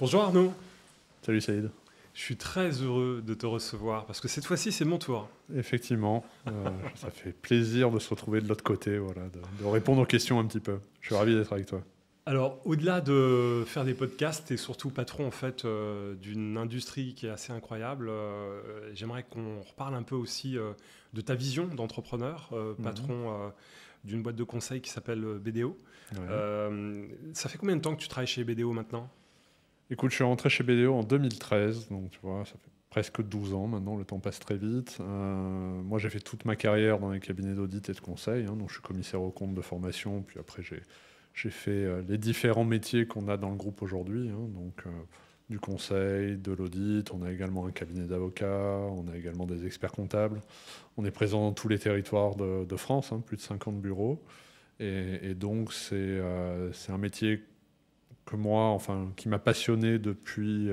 Bonjour Arnaud, Salut Saïd. je suis très heureux de te recevoir parce que cette fois-ci c'est mon tour. Effectivement, ça fait plaisir de se retrouver de l'autre côté, voilà, de répondre aux questions un petit peu. Je suis ravi d'être avec toi. Alors au-delà de faire des podcasts, tu es surtout patron en fait d'une industrie qui est assez incroyable. J'aimerais qu'on reparle un peu aussi de ta vision d'entrepreneur, Mhm. patron d'une boîte de conseil qui s'appelle BDO. Ouais. Ça fait combien de temps que tu travailles chez BDO maintenant? Écoute, je suis rentré chez BDO en 2013, donc tu vois, ça fait presque 12 ans maintenant, le temps passe très vite. Moi, j'ai fait toute ma carrière dans les cabinets d'audit et de conseil, hein, donc je suis commissaire aux comptes de formation, puis après j'ai fait les différents métiers qu'on a dans le groupe aujourd'hui, hein, donc du conseil, de l'audit, on a également un cabinet d'avocats, on a également des experts comptables. On est présent dans tous les territoires de France, hein, plus de 50 bureaux. Et donc, c'est un métier que moi, enfin, qui m'a passionné depuis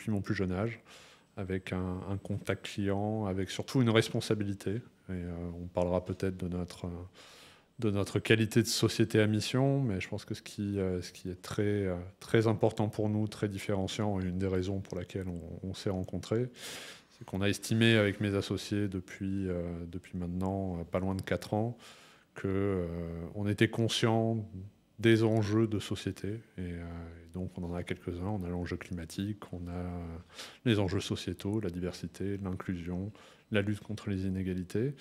mon plus jeune âge, avec un contact client, avec surtout une responsabilité. Et on parlera peut-être de notre qualité de société à mission, mais je pense que ce qui est très important pour nous, très différenciant, et une des raisons pour laquelle on s'est rencontrés, c'est qu'on a estimé avec mes associés depuis maintenant pas loin de 4 ans qu'on était conscient des enjeux de société. Et donc on en a quelques-uns. On a l'enjeu climatique, on a les enjeux sociétaux, la diversité, l'inclusion, la lutte contre les inégalités.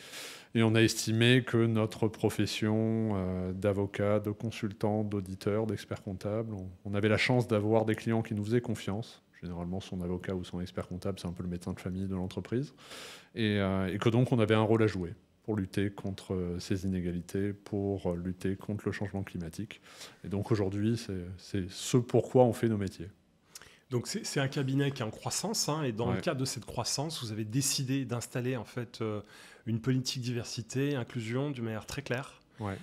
Et on a estimé que notre profession d'avocat, de consultant, d'auditeur, d'expert comptable, on avait la chance d'avoir des clients qui nous faisaient confiance. Généralement, son avocat ou son expert comptable, c'est un peu le médecin de famille de l'entreprise. Et que donc, on avait un rôle à jouer pour lutter contre ces inégalités, pour lutter contre le changement climatique. Et donc, aujourd'hui, c'est ce pourquoi on fait nos métiers. Donc c'est un cabinet qui est en croissance, hein, et dans le Ouais, cadre de cette croissance, vous avez décidé d'installer en fait une politique diversité, inclusion d'une manière très claire. ouais.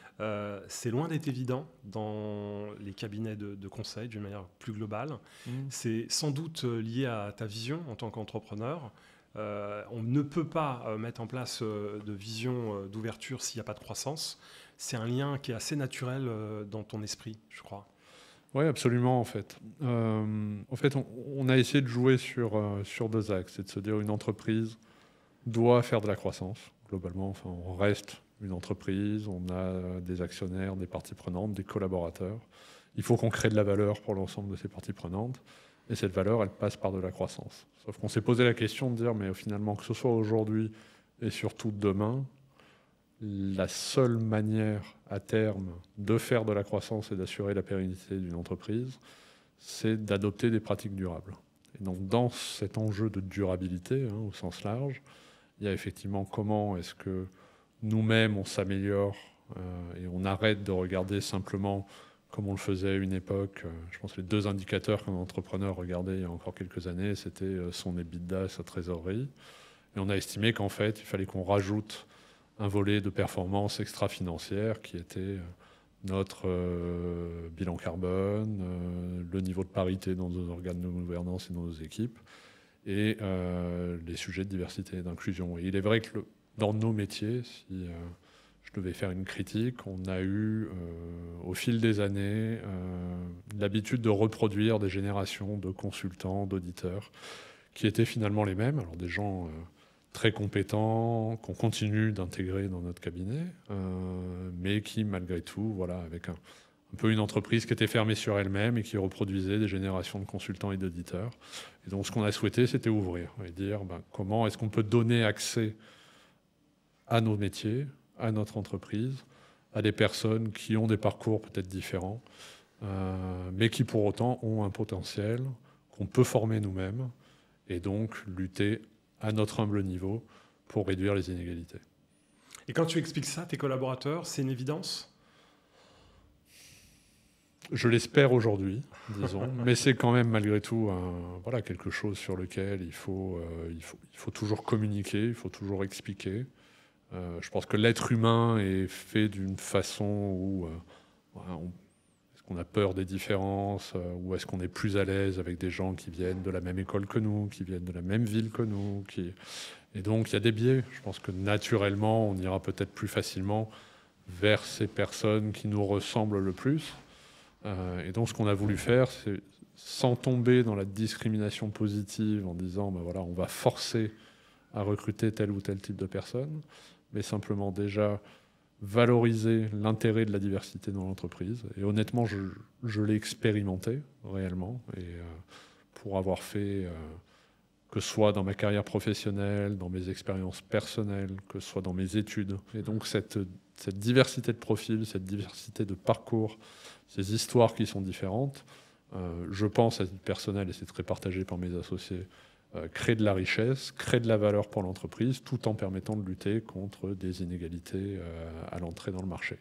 C'est loin d'être évident dans les cabinets de conseil d'une manière plus globale. Mmh. C'est sans doute lié à ta vision en tant qu'entrepreneur. On ne peut pas mettre en place de vision d'ouverture s'il n'y a pas de croissance. C'est un lien qui est assez naturel dans ton esprit, je crois. Oui, absolument, en fait. On a essayé de jouer sur deux axes. C'est de se dire une entreprise doit faire de la croissance, globalement. Enfin, on reste une entreprise, on a des actionnaires, des parties prenantes, des collaborateurs. Il faut qu'on crée de la valeur pour l'ensemble de ces parties prenantes. Et cette valeur, elle passe par de la croissance. Sauf qu'on s'est posé la question de dire, mais finalement, que ce soit aujourd'hui et surtout demain, la seule manière à terme de faire de la croissance et d'assurer la pérennité d'une entreprise, c'est d'adopter des pratiques durables. Et donc dans cet enjeu de durabilité, hein, au sens large, il y a effectivement comment est-ce que nous-mêmes on s'améliore et on arrête de regarder simplement comme on le faisait à une époque. Je pense que les deux indicateurs qu'un entrepreneur regardait il y a encore quelques années, c'était son EBITDA, sa trésorerie. Et on a estimé qu'en fait, il fallait qu'on rajoute un volet de performance extra-financière qui était notre bilan carbone, le niveau de parité dans nos organes de gouvernance et dans nos équipes, et les sujets de diversité et d'inclusion. Et il est vrai que dans nos métiers, si je devais faire une critique, on a eu au fil des années l'habitude de reproduire des générations de consultants, d'auditeurs, qui étaient finalement les mêmes. Alors des gens très compétents, qu'on continue d'intégrer dans notre cabinet, mais qui, malgré tout, voilà, avec un peu une entreprise qui était fermée sur elle-même et qui reproduisait des générations de consultants et d'auditeurs. Et donc, ce qu'on a souhaité, c'était ouvrir et dire comment est-ce qu'on peut donner accès à nos métiers, à notre entreprise, à des personnes qui ont des parcours peut-être différents, mais qui pour autant ont un potentiel qu'on peut former nous-mêmes et donc lutter à notre humble niveau pour réduire les inégalités. Et quand tu expliques ça à tes collaborateurs, c'est une évidence? Je l'espère aujourd'hui, disons, mais c'est quand même malgré tout voilà, quelque chose sur lequel il faut toujours communiquer, il faut toujours expliquer. Je pense que l'être humain est fait d'une façon où voilà, est-ce qu'on a peur des différences, ou est-ce qu'on est plus à l'aise avec des gens qui viennent de la même école que nous, qui viennent de la même ville que nous, Et donc il y a des biais. Je pense que naturellement, on ira peut-être plus facilement vers ces personnes qui nous ressemblent le plus. Et donc ce qu'on a voulu faire, sans tomber dans la discrimination positive en disant ben voilà, on va forcer à recruter tel ou tel type de personne, mais simplement déjà valoriser l'intérêt de la diversité dans l'entreprise. Et honnêtement, je l'ai expérimenté réellement, et pour avoir fait, que ce soit dans ma carrière professionnelle, dans mes expériences personnelles, que ce soit dans mes études. Et donc cette diversité de profils, cette diversité de parcours, ces histoires qui sont différentes, je pense à titre personnel, et c'est très partagé par mes associés, créer de la richesse, créer de la valeur pour l'entreprise, tout en permettant de lutter contre des inégalités à l'entrée dans le marché.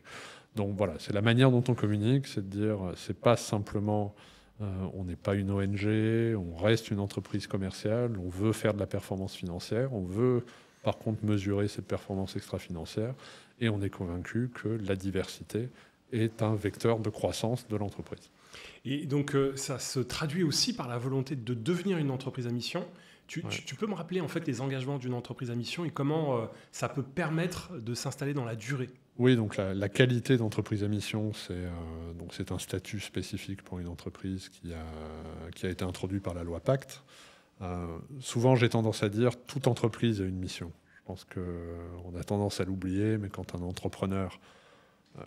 Donc voilà, c'est la manière dont on communique, c'est de dire, c'est pas simplement, on n'est pas une ONG, on reste une entreprise commerciale, on veut faire de la performance financière, on veut par contre mesurer cette performance extra-financière, et on est convaincu que la diversité est un vecteur de croissance de l'entreprise. Et donc, ça se traduit aussi par la volonté de devenir une entreprise à mission. Tu peux me rappeler en fait les engagements d'une entreprise à mission et comment ça peut permettre de s'installer dans la durée? Oui, donc la qualité d'entreprise à mission, c'est un statut spécifique pour une entreprise qui a été introduit par la loi Pacte. Souvent, j'ai tendance à dire toute entreprise a une mission. Je pense qu'on a tendance à l'oublier, mais quand un entrepreneur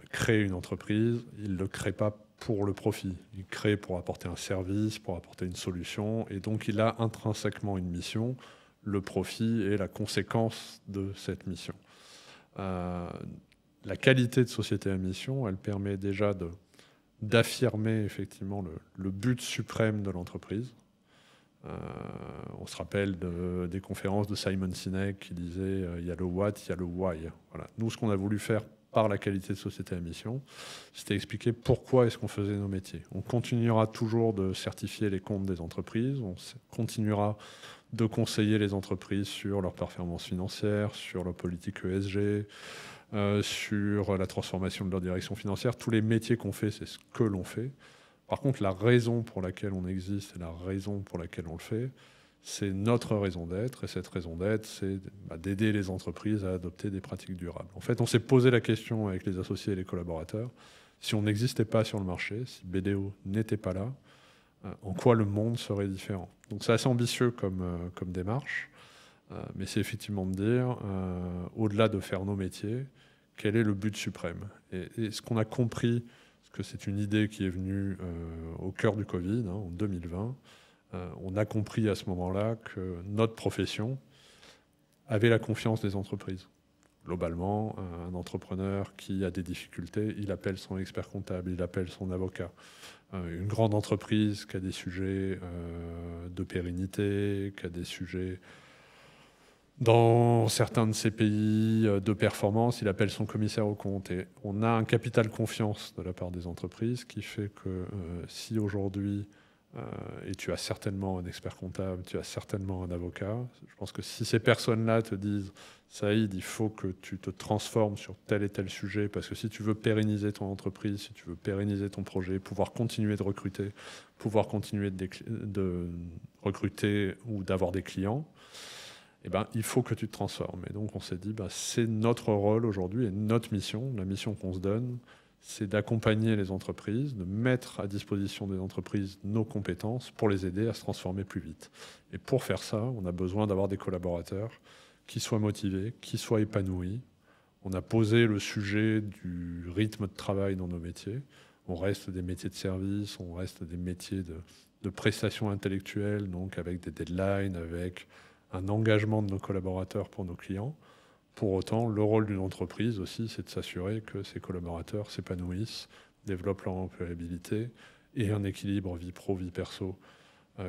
crée une entreprise, il ne le crée pas pour le profit. Il crée pour apporter un service, pour apporter une solution, et donc il a intrinsèquement une mission. Le profit est la conséquence de cette mission. La qualité de société à mission, elle permet déjà d'affirmer effectivement le but suprême de l'entreprise. On se rappelle des conférences de Simon Sinek qui disait il y a le what, il y a le why. Voilà. Nous, ce qu'on a voulu faire par la qualité de société à mission, c'était expliquer pourquoi est-ce qu'on faisait nos métiers. On continuera toujours de certifier les comptes des entreprises, on continuera de conseiller les entreprises sur leur performance financière, sur leur politique ESG, sur la transformation de leur direction financière. Tous les métiers qu'on fait, c'est ce que l'on fait. Par contre, la raison pour laquelle on existe et la raison pour laquelle on le fait, c'est notre raison d'être. Et cette raison d'être, c'est d'aider les entreprises à adopter des pratiques durables. En fait, on s'est posé la question avec les associés et les collaborateurs, si on n'existait pas sur le marché, si BDO n'était pas là, en quoi le monde serait différent. Donc c'est assez ambitieux comme démarche, mais c'est effectivement de dire, au-delà de faire nos métiers, quel est le but suprême. Et ce qu'on a compris, parce que c'est une idée qui est venue au cœur du Covid, en 2020, on a compris à ce moment-là que notre profession avait la confiance des entreprises. Globalement, un entrepreneur qui a des difficultés, il appelle son expert comptable, il appelle son avocat. Une grande entreprise qui a des sujets de pérennité, qui a des sujets dans certains de ces pays de performance, il appelle son commissaire aux comptes. Et on a un capital confiance de la part des entreprises qui fait que si aujourd'hui, et tu as certainement un expert comptable, tu as certainement un avocat, je pense que si ces personnes-là te disent « Saïd, il faut que tu te transformes sur tel et tel sujet, parce que si tu veux pérenniser ton entreprise, si tu veux pérenniser ton projet, pouvoir continuer de recruter, pouvoir continuer de recruter ou d'avoir des clients, eh ben, il faut que tu te transformes. » Et donc on s'est dit, c'est notre rôle aujourd'hui et notre mission, la mission qu'on se donne, c'est d'accompagner les entreprises, de mettre à disposition des entreprises nos compétences pour les aider à se transformer plus vite. Et pour faire ça, on a besoin d'avoir des collaborateurs qui soient motivés, qui soient épanouis. On a posé le sujet du rythme de travail dans nos métiers. On reste des métiers de service, on reste des métiers de prestations intellectuelles, donc avec des deadlines, avec un engagement de nos collaborateurs pour nos clients. Pour autant, le rôle d'une entreprise aussi, c'est de s'assurer que ses collaborateurs s'épanouissent, développent leur employabilité et un équilibre vie pro, vie perso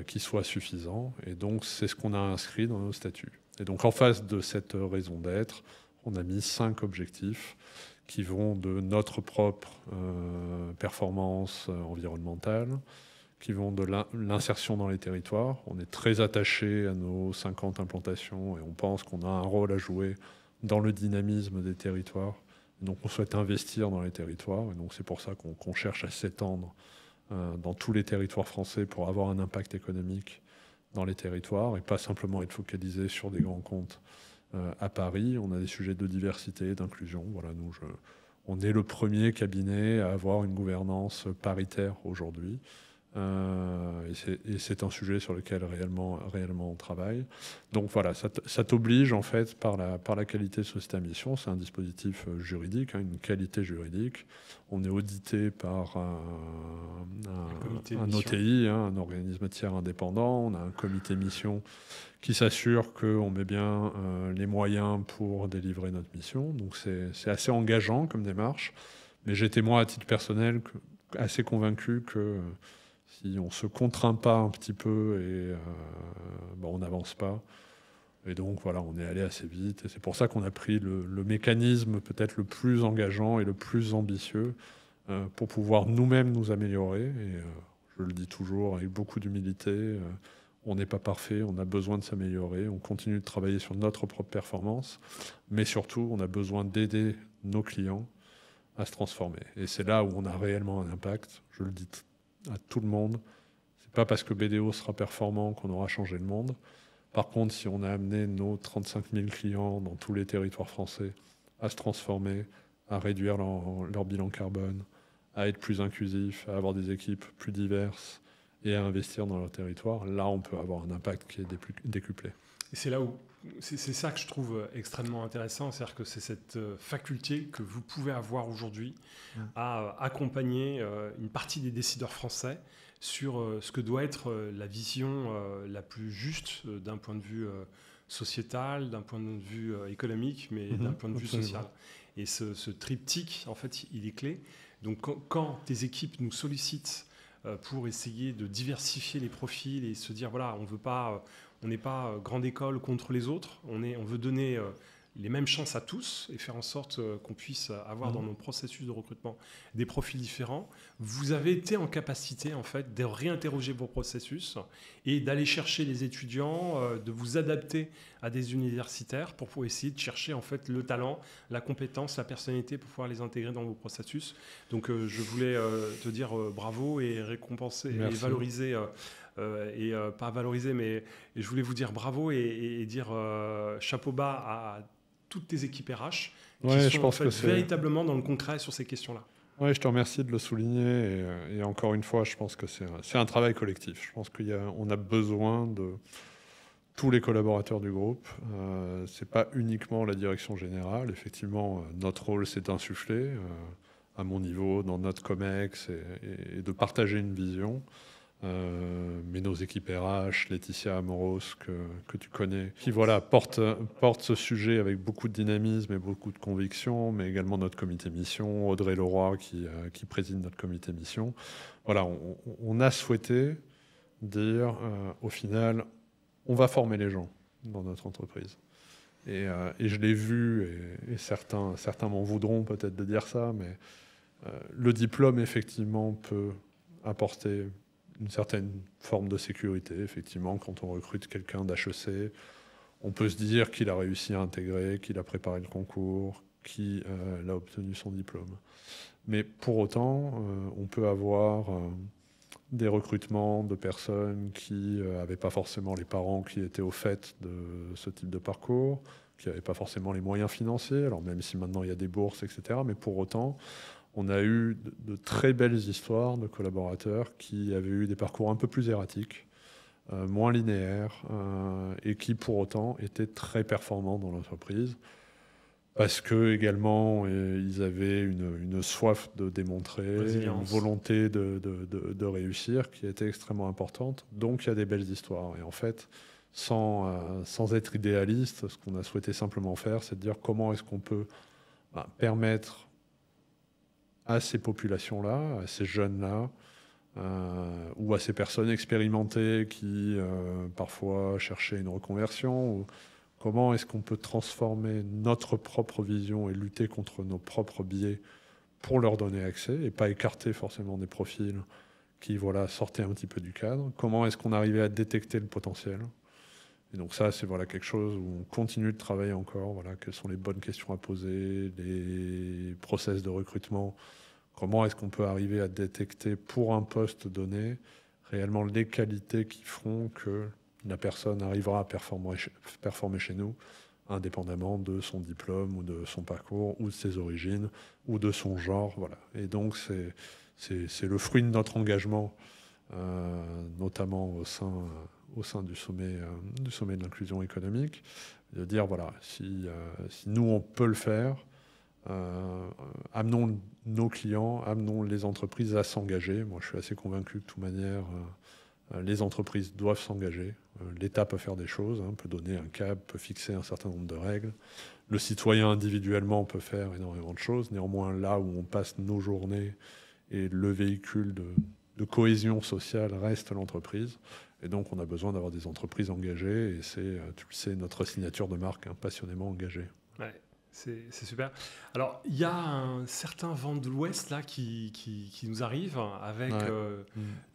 qui soit suffisant. Et donc, c'est ce qu'on a inscrit dans nos statuts. Et donc, en face de cette raison d'être, on a mis 5 objectifs qui vont de notre propre performance environnementale, qui vont de l'insertion dans les territoires. On est très attaché à nos 50 implantations et on pense qu'on a un rôle à jouer dans le dynamisme des territoires. Donc on souhaite investir dans les territoires et donc c'est pour ça qu'on cherche à s'étendre dans tous les territoires français pour avoir un impact économique dans les territoires et pas simplement être focalisé sur des grands comptes à Paris. On a des sujets de diversité, d'inclusion. Voilà, on est le premier cabinet à avoir une gouvernance paritaire aujourd'hui. Et c'est un sujet sur lequel réellement on travaille. Donc voilà, ça t'oblige en fait par la qualité de société à mission. C'est un dispositif juridique, une qualité juridique. On est audité par un OTI, un organisme tiers indépendant. On a un comité mission qui s'assure qu'on met bien les moyens pour délivrer notre mission. Donc c'est assez engageant comme démarche. Mais j'étais moi, à titre personnel, assez convaincu que si on ne se contraint pas un petit peu, on n'avance pas. Et donc voilà, on est allé assez vite. Et c'est pour ça qu'on a pris le mécanisme peut-être le plus engageant et le plus ambitieux pour pouvoir nous-mêmes nous améliorer. Et je le dis toujours avec beaucoup d'humilité, on n'est pas parfait, on a besoin de s'améliorer. On continue de travailler sur notre propre performance. Mais surtout, on a besoin d'aider nos clients à se transformer. Et c'est là où on a réellement un impact. Je le dis à tout le monde. C'est pas parce que BDO sera performant qu'on aura changé le monde. Par contre, si on a amené nos 35 000 clients dans tous les territoires français à se transformer, à réduire leur bilan carbone, à être plus inclusif, à avoir des équipes plus diverses et à investir dans leur territoire, là, on peut avoir un impact qui est décuplé. Et c'est là où c'est ça que je trouve extrêmement intéressant, c'est-à-dire que c'est cette faculté que vous pouvez avoir aujourd'hui à accompagner une partie des décideurs français sur ce que doit être la vision la plus juste d'un point de vue sociétal, d'un point de vue économique, mais d'un point de vue social. Et ce triptyque, en fait, il est clé. Donc quand tes équipes nous sollicitent pour essayer de diversifier les profils et se dire, voilà, on n'est pas grande école contre les autres, on veut donner les mêmes chances à tous et faire en sorte qu'on puisse avoir dans nos processus de recrutement des profils différents. Vous avez été en capacité, en fait, de réinterroger vos processus et d'aller chercher les étudiants, de vous adapter à des universitaires pour essayer de chercher, en fait, le talent, la compétence, la personnalité pour pouvoir les intégrer dans vos processus. Donc, je voulais te dire bravo et récompenser. Merci. Et valoriser... pas valoriser, mais je voulais vous dire bravo et dire chapeau bas à toutes tes équipes RH qui sont en fait véritablement dans le concret sur ces questions-là. Oui, je te remercie de le souligner. Et encore une fois, je pense que c'est un travail collectif. Je pense qu'on a besoin de tous les collaborateurs du groupe. Ce n'est pas uniquement la direction générale. Effectivement, notre rôle, c'est d'insuffler à mon niveau, dans notre COMEX, et de partager une vision. Mais nos équipes RH, Laetitia Amoros, que tu connais, qui voilà, porte ce sujet avec beaucoup de dynamisme et beaucoup de conviction, mais également notre comité mission, Audrey Leroy qui préside notre comité mission. Voilà, on a souhaité dire, au final, on va former les gens dans notre entreprise. Et je l'ai vu, et certains m'en voudront peut-être de dire ça, mais le diplôme, effectivement, peut apporter une certaine forme de sécurité. Effectivement, quand on recrute quelqu'un d'HEC, on peut se dire qu'il a réussi à intégrer, qu'il a préparé le concours, qu'il a obtenu son diplôme. Mais pour autant, on peut avoir des recrutements de personnes qui n'avaient pas forcément les parents qui étaient au fait de ce type de parcours, qui n'avaient pas forcément les moyens financiers, alors même si maintenant il y a des bourses, etc. Mais pour autant, on a eu de très belles histoires de collaborateurs qui avaient eu des parcours un peu plus erratiques, moins linéaires, et qui pour autant étaient très performants dans l'entreprise, parce que également ils avaient une soif de démontrer, une volonté de réussir qui était extrêmement importante. Donc il y a des belles histoires. Et en fait, sans être idéaliste, ce qu'on a souhaité simplement faire, c'est de dire comment est-ce qu'on peut permettre à ces populations-là, à ces jeunes-là, ou à ces personnes expérimentées qui parfois cherchaient une reconversion, ou comment est-ce qu'on peut transformer notre propre vision et lutter contre nos propres biais pour leur donner accès et pas écarter forcément des profils qui sortaient un petit peu du cadre. Comment est-ce qu'on arrivait à détecter le potentiel ? Et donc ça, c'est quelque chose où on continue de travailler encore. Quelles sont les bonnes questions à poser, les process de recrutement. Comment est-ce qu'on peut arriver à détecter pour un poste donné réellement les qualités qui feront que la personne arrivera à performer chez nous, indépendamment de son diplôme ou de son parcours ou de ses origines ou de son genre. Voilà. Et donc c'est le fruit de notre engagement notamment au sein du sommet de l'inclusion économique, de dire, voilà, si nous, on peut le faire, amenons nos clients, amenons les entreprises à s'engager. Moi, je suis assez convaincu que de toute manière, les entreprises doivent s'engager. L'État peut faire des choses, peut donner un cap, peut fixer un certain nombre de règles. Le citoyen individuellement peut faire énormément de choses. Néanmoins, là où on passe nos journées et le véhicule de cohésion sociale reste l'entreprise. Et donc, on a besoin d'avoir des entreprises engagées. Et c'est, tu le sais, notre signature de marque, passionnément engagée. Ouais. C'est super. Alors, il y a un certain vent de l'Ouest là qui nous arrive avec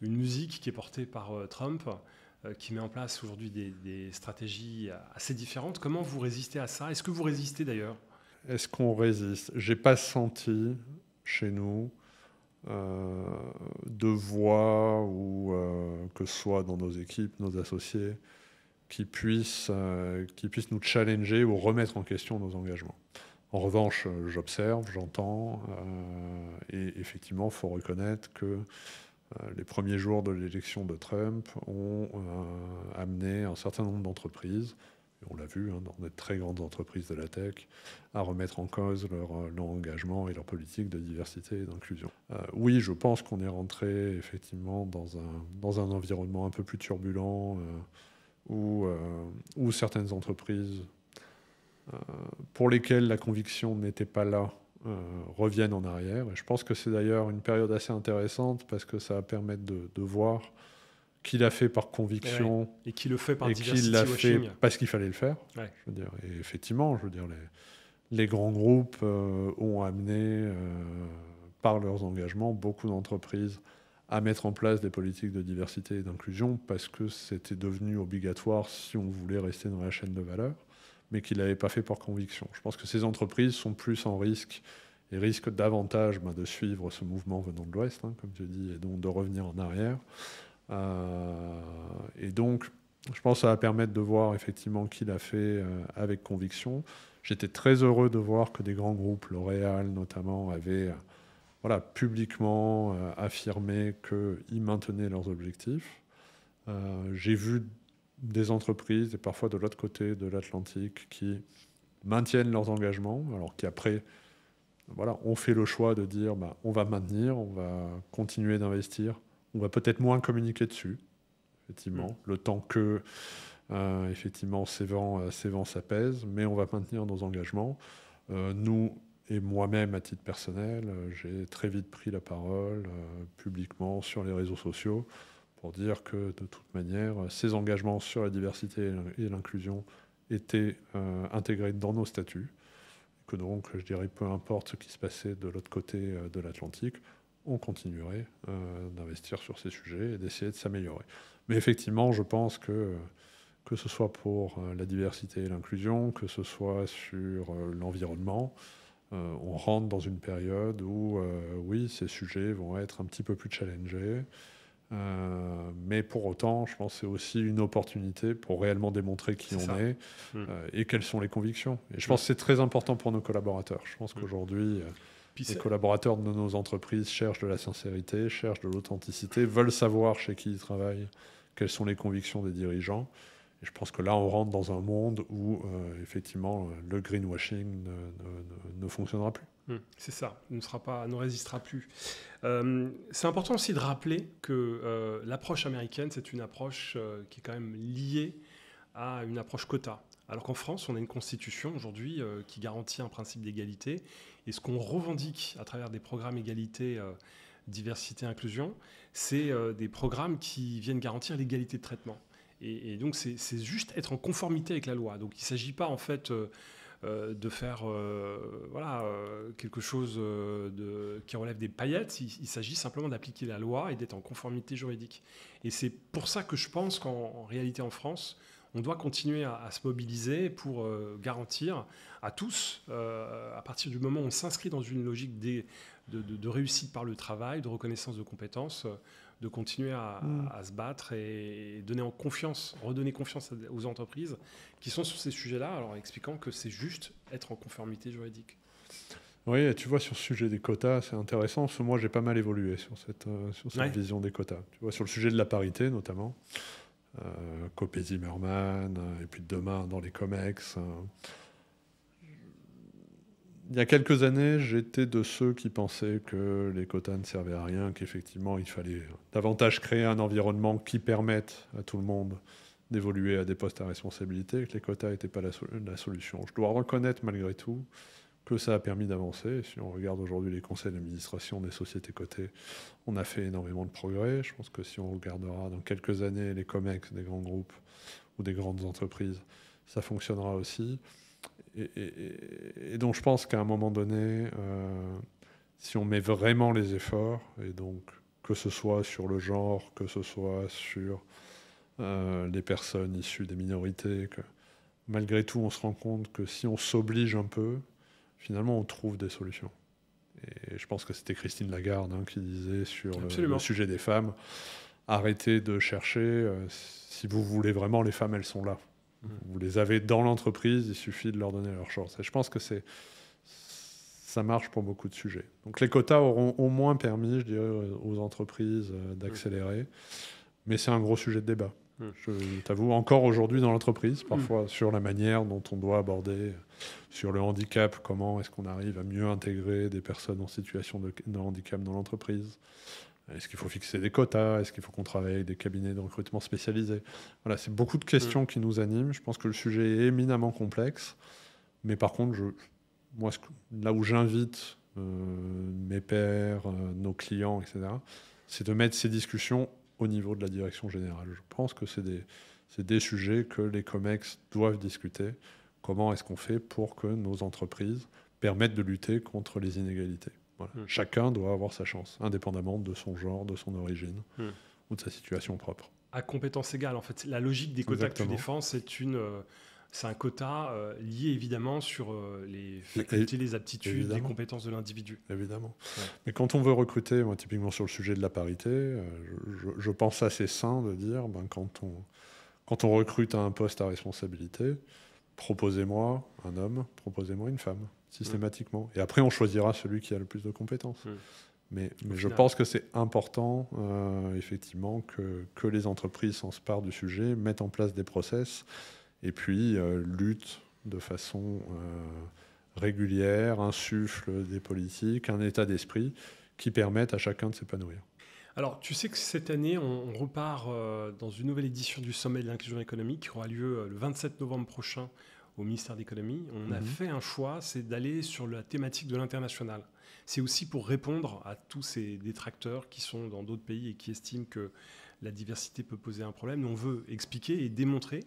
une musique qui est portée par Trump, qui met en place aujourd'hui des stratégies assez différentes. Comment vous résistez à ça? Est-ce que vous résistez d'ailleurs? Est-ce qu'on résiste? J'ai pas senti chez nous de voix ou que ce soit dans nos équipes, nos associés, qui puissent nous challenger ou remettre en question nos engagements. En revanche, j'observe, j'entends, et effectivement, il faut reconnaître que les premiers jours de l'élection de Trump ont amené un certain nombre d'entreprises, et on l'a vu dans des très grandes entreprises de la tech, à remettre en cause leur engagement et leur politique de diversité et d'inclusion. Oui, je pense qu'on est rentré effectivement dans un environnement un peu plus turbulent, où certaines entreprises pour lesquelles la conviction n'était pas là reviennent en arrière. Et je pense que c'est d'ailleurs une période assez intéressante parce que ça va permettre de voir qui l'a fait par conviction et qui le fait par et qui l'a fait parce qu'il fallait le faire. Ouais. Je veux dire, et effectivement, je veux dire, les grands groupes ont amené par leurs engagements beaucoup d'entreprises à mettre en place des politiques de diversité et d'inclusion parce que c'était devenu obligatoire si on voulait rester dans la chaîne de valeur, mais qu'ils ne l'avaient pas fait par conviction. Je pense que ces entreprises sont plus en risque et risquent davantage de suivre ce mouvement venant de l'Ouest, comme tu dis, et donc de revenir en arrière. Et donc, je pense que ça va permettre de voir effectivement qui l'a fait avec conviction. J'étais très heureux de voir que des grands groupes, L'Oréal notamment, avaient publiquement affirmé qu'ils maintenaient leurs objectifs. J'ai vu des entreprises, et parfois de l'autre côté de l'Atlantique, qui maintiennent leurs engagements, alors qu'après, on fait le choix de dire on va maintenir, on va continuer d'investir, on va peut-être moins communiquer dessus, effectivement, le temps que effectivement ces vents s'apaisent, mais on va maintenir nos engagements. Nous, et moi-même, à titre personnel, j'ai très vite pris la parole publiquement sur les réseaux sociaux pour dire que, de toute manière, ces engagements sur la diversité et l'inclusion étaient intégrés dans nos statuts. Que donc, je dirais, peu importe ce qui se passait de l'autre côté de l'Atlantique, on continuerait d'investir sur ces sujets et d'essayer de s'améliorer. Mais effectivement, je pense que ce soit pour la diversité et l'inclusion, que ce soit sur l'environnement, on rentre dans une période où, oui, ces sujets vont être un petit peu plus challengés. Mais pour autant, je pense que c'est aussi une opportunité pour réellement démontrer qui on est et quelles sont les convictions. Et je pense que c'est très important pour nos collaborateurs. Je pense qu'aujourd'hui, les collaborateurs de nos entreprises cherchent de la sincérité, cherchent de l'authenticité, veulent savoir chez qui ils travaillent, quelles sont les convictions des dirigeants. Et je pense que là, on rentre dans un monde où, effectivement, le greenwashing ne fonctionnera plus. C'est ça, ne résistera plus. C'est important aussi de rappeler que l'approche américaine, c'est une approche qui est quand même liée à une approche quota. Alors qu'en France, on a une constitution aujourd'hui qui garantit un principe d'égalité. Et ce qu'on revendique à travers des programmes égalité, diversité, inclusion, c'est des programmes qui viennent garantir l'égalité de traitement. Et donc, c'est juste être en conformité avec la loi. Donc, il ne s'agit pas, en fait, de faire quelque chose qui relève des paillettes. Il s'agit simplement d'appliquer la loi et d'être en conformité juridique. Et c'est pour ça que je pense qu'en réalité, en France, on doit continuer à se mobiliser pour garantir à tous, à partir du moment où on s'inscrit dans une logique de réussite par le travail, de reconnaissance de compétences, de continuer à se battre et redonner confiance aux entreprises qui sont sur ces sujets-là, alors expliquant que c'est juste être en conformité juridique. Oui, et tu vois, sur ce sujet des quotas, c'est intéressant, parce que moi, j'ai pas mal évolué sur cette Ouais. vision des quotas. Tu vois, sur le sujet de la parité, notamment, Copé-Zimmermann, et puis demain dans les COMEX. Il y a quelques années, j'étais de ceux qui pensaient que les quotas ne servaient à rien, qu'effectivement, il fallait davantage créer un environnement qui permette à tout le monde d'évoluer à des postes à responsabilité, que les quotas n'étaient pas la solution. Je dois reconnaître malgré tout que ça a permis d'avancer. Si on regarde aujourd'hui les conseils d'administration des sociétés cotées, on a fait énormément de progrès. Je pense que si on regardera dans quelques années les COMEX des grands groupes ou des grandes entreprises, ça fonctionnera aussi. Et donc je pense qu'à un moment donné, si on met vraiment les efforts, et donc que ce soit sur le genre, que ce soit sur les personnes issues des minorités, que malgré tout on se rend compte que si on s'oblige un peu, finalement on trouve des solutions. Et je pense que c'était Christine Lagarde qui disait sur le sujet des femmes, arrêtez de chercher, si vous voulez vraiment, les femmes elles sont là. Vous les avez dans l'entreprise, il suffit de leur donner leur chance. Et je pense que ça marche pour beaucoup de sujets. Donc les quotas auront au moins permis, je dirais, aux entreprises d'accélérer. Mais c'est un gros sujet de débat. Je t'avoue, encore aujourd'hui dans l'entreprise, parfois sur la manière dont on doit aborder, sur le handicap, comment est-ce qu'on arrive à mieux intégrer des personnes en situation de handicap dans l'entreprise. Est-ce qu'il faut fixer des quotas? Est-ce qu'il faut qu'on travaille avec des cabinets de recrutement spécialisés? Voilà, c'est beaucoup de questions qui nous animent. Je pense que le sujet est éminemment complexe. Mais par contre, moi, là où j'invite mes pairs, nos clients, etc., c'est de mettre ces discussions au niveau de la direction générale. Je pense que c'est des sujets que les COMEX doivent discuter. Comment est-ce qu'on fait pour que nos entreprises permettent de lutter contre les inégalités? Voilà. Chacun doit avoir sa chance, indépendamment de son genre, de son origine ou de sa situation propre. À compétences égales, en fait. La logique des quotas que tu défends, c'est un quota lié évidemment sur les facultés, les aptitudes, évidemment, les compétences de l'individu. Évidemment. Ouais. Mais quand on veut recruter, moi typiquement sur le sujet de la parité, je pense assez sain de dire, quand on recrute à un poste à responsabilité, proposez-moi un homme, proposez-moi une femme, systématiquement. Et après, on choisira celui qui a le plus de compétences. Mais je pense que c'est important, effectivement, que les entreprises s'emparent du sujet, mettent en place des process, et puis luttent de façon régulière, insufflent des politiques, un état d'esprit qui permettent à chacun de s'épanouir. Alors, tu sais que cette année, on repart dans une nouvelle édition du Sommet de l'inclusion économique qui aura lieu le 27 novembre prochain au ministère de l'économie. On a fait un choix, c'est d'aller sur la thématique de l'international. C'est aussi pour répondre à tous ces détracteurs qui sont dans d'autres pays et qui estiment que la diversité peut poser un problème. Nous, on veut expliquer et démontrer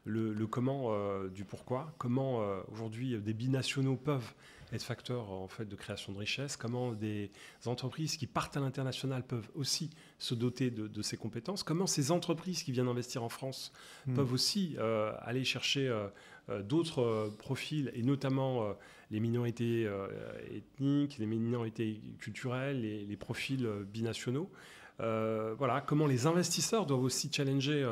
le comment du pourquoi, comment aujourd'hui des binationaux peuvent être facteurs en fait, de création de richesse, comment des entreprises qui partent à l'international peuvent aussi se doter de ces compétences, comment ces entreprises qui viennent investir en France peuvent aussi aller chercher d'autres profils, et notamment les minorités ethniques, les minorités culturelles, les profils binationaux. Voilà, comment les investisseurs doivent aussi challenger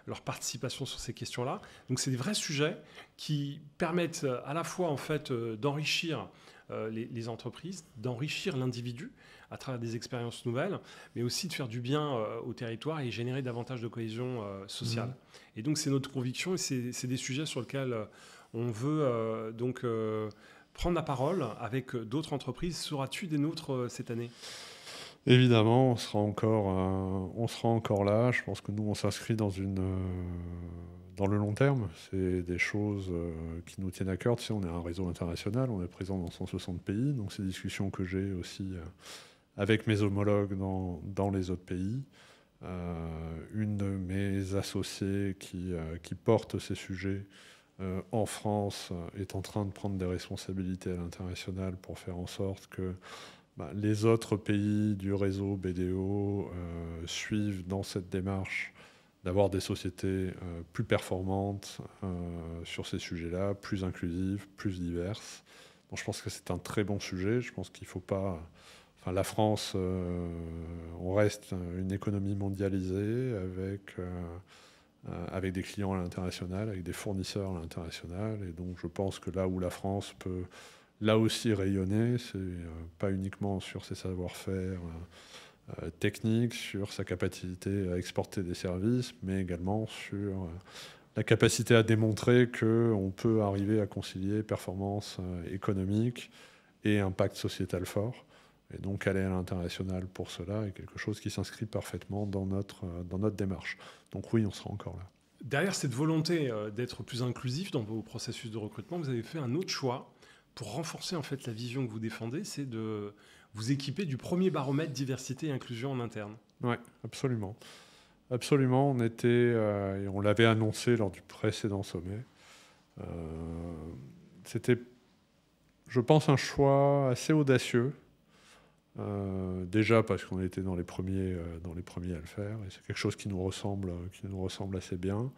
leur participation sur ces questions-là. Donc c'est des vrais sujets qui permettent à la fois en fait d'enrichir les entreprises, d'enrichir l'individu à travers des expériences nouvelles, mais aussi de faire du bien au territoire et générer davantage de cohésion sociale. Et donc c'est notre conviction et c'est des sujets sur lesquels on veut prendre la parole avec d'autres entreprises. Seras-tu des nôtres cette année ? Évidemment, on sera encore là. Je pense que nous, on s'inscrit dans le long terme. C'est des choses qui nous tiennent à cœur. Tu sais, on est un réseau international, on est présent dans 160 pays. Donc, c'est des discussions que j'ai aussi avec mes homologues dans les autres pays. Une de mes associées qui porte ces sujets en France est en train de prendre des responsabilités à l'international pour faire en sorte que les autres pays du réseau BDO suivent dans cette démarche d'avoir des sociétés plus performantes sur ces sujets-là, plus inclusives, plus diverses. Donc, je pense que c'est un très bon sujet. Je pense qu'il ne faut pas... Enfin, la France, on reste une économie mondialisée avec des clients à l'international, avec des fournisseurs à l'international. Et donc, je pense que là où la France peut là aussi rayonner. C'est pas uniquement sur ses savoir-faire techniques, sur sa capacité à exporter des services, mais également sur la capacité à démontrer qu'on peut arriver à concilier performance économique et impact sociétal fort. Et donc aller à l'international pour cela est quelque chose qui s'inscrit parfaitement dans notre démarche. Donc oui, on sera encore là. Derrière cette volonté d'être plus inclusif dans vos processus de recrutement, vous avez fait un autre choix pour renforcer en fait la vision que vous défendez, c'est de vous équiper du premier baromètre diversité et inclusion en interne. Oui, absolument. Absolument, on était, et on l'avait annoncé lors du précédent sommet. C'était, je pense, un choix assez audacieux. Déjà parce qu'on était dans les premiers à le faire, et c'est quelque chose qui nous ressemble assez bien.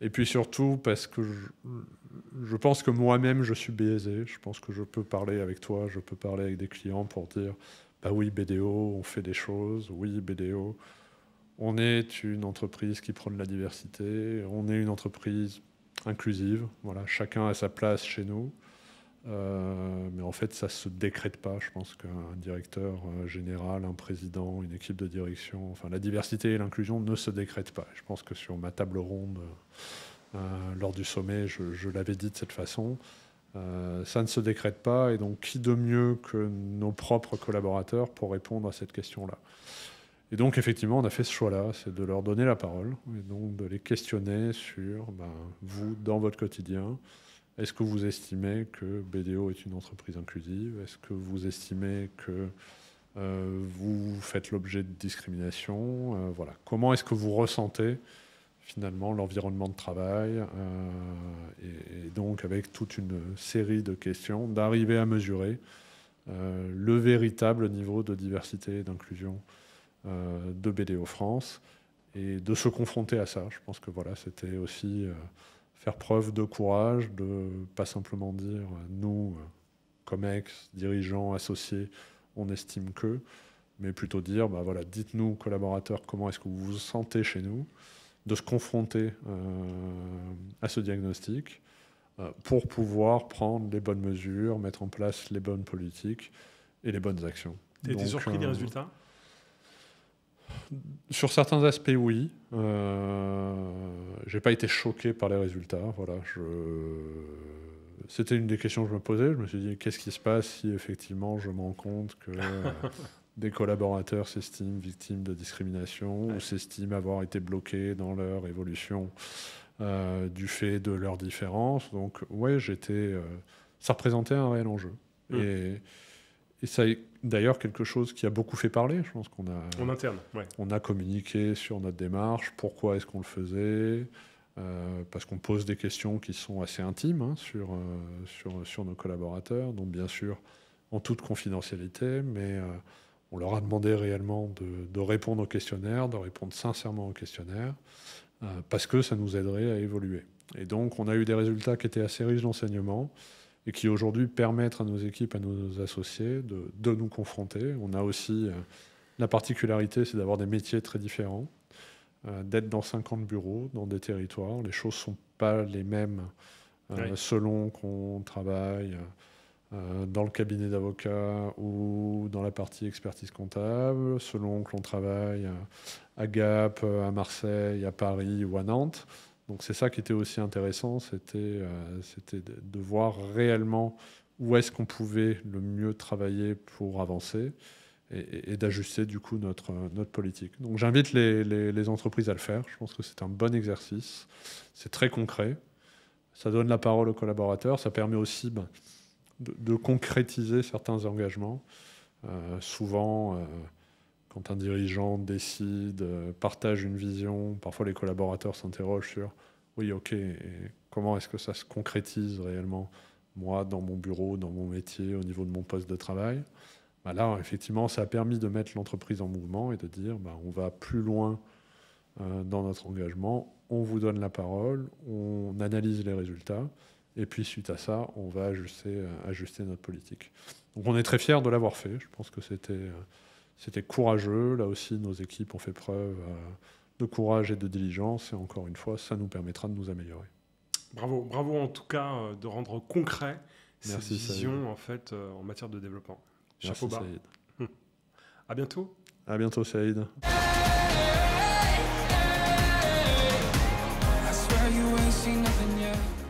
Et puis surtout parce que je pense que moi-même je suis biaisé. Je pense que je peux parler avec toi, je peux parler avec des clients pour dire bah oui, BDO, on fait des choses, oui, BDO, on est une entreprise qui prône la diversité, on est une entreprise inclusive, voilà, chacun a sa place chez nous. Mais en fait, ça ne se décrète pas. Je pense qu'un directeur général, un président, une équipe de direction, enfin, la diversité et l'inclusion ne se décrètent pas. Je pense que sur ma table ronde, lors du sommet, je l'avais dit de cette façon. Ça ne se décrète pas. Et donc, qui de mieux que nos propres collaborateurs pour répondre à cette question-là? Et donc, effectivement, on a fait ce choix-là, c'est de leur donner la parole et donc de les questionner sur, vous, dans votre quotidien, est-ce que vous estimez que BDO est une entreprise inclusive? Est-ce que vous estimez que vous faites l'objet de discrimination? Voilà. Comment est-ce que vous ressentez finalement l'environnement de travail? Et donc avec toute une série de questions, d'arriver à mesurer le véritable niveau de diversité et d'inclusion de BDO France et de se confronter à ça. Je pense que voilà, c'était aussi... faire preuve de courage, de pas simplement dire nous, COMEX, dirigeants, associés, on estime que, mais plutôt dire voilà, dites-nous, collaborateurs, comment est-ce que vous vous sentez chez nous, de se confronter à ce diagnostic pour pouvoir prendre les bonnes mesures, mettre en place les bonnes politiques et les bonnes actions. Tu as été surpris des résultats ? Sur certains aspects, oui. J'ai pas été choqué par les résultats. Voilà, c'était une des questions que je me posais. Je me suis dit, qu'est-ce qui se passe si effectivement je me rends compte que des collaborateurs s'estiment victimes de discrimination ou s'estiment avoir été bloqués dans leur évolution du fait de leurs différences. Donc, ouais, ça représentait un réel enjeu. Et ça est d'ailleurs quelque chose qui a beaucoup fait parler. Je pense qu'on a... En interne, ouais. On a communiqué sur notre démarche, pourquoi est-ce qu'on le faisait, parce qu'on pose des questions qui sont assez intimes sur nos collaborateurs, donc bien sûr en toute confidentialité, mais on leur a demandé réellement de répondre au questionnaire, de répondre sincèrement au questionnaire, parce que ça nous aiderait à évoluer. Et donc on a eu des résultats qui étaient assez riches d'enseignements, et qui aujourd'hui permettent à nos équipes, à nos associés de nous confronter. On a aussi la particularité, c'est d'avoir des métiers très différents, d'être dans 50 bureaux, dans des territoires. Les choses ne sont pas les mêmes selon qu'on travaille dans le cabinet d'avocat ou dans la partie expertise comptable, selon que l'on travaille à Gap, à Marseille, à Paris ou à Nantes. Donc c'est ça qui était aussi intéressant, c'était de voir réellement où est-ce qu'on pouvait le mieux travailler pour avancer et d'ajuster du coup notre politique. Donc j'invite les entreprises à le faire, je pense que c'est un bon exercice, c'est très concret, ça donne la parole aux collaborateurs, ça permet aussi de concrétiser certains engagements. Souvent... quand un dirigeant décide, partage une vision, parfois les collaborateurs s'interrogent sur « oui, ok, et comment est-ce que ça se concrétise réellement, moi, dans mon bureau, dans mon métier, au niveau de mon poste de travail ?» Là, effectivement, ça a permis de mettre l'entreprise en mouvement et de dire on va plus loin dans notre engagement, on vous donne la parole, on analyse les résultats, et puis suite à ça, on va ajuster notre politique. Donc on est très fiers de l'avoir fait, je pense que c'était courageux. Là aussi, nos équipes ont fait preuve de courage et de diligence. Et encore une fois, ça nous permettra de nous améliorer. Bravo en tout cas de rendre concret cette Merci, vision en fait en matière de développement. Chapeau Merci, bas. Saïd. À bientôt. À bientôt, Saïd. I swear you ain't seen nothing yet.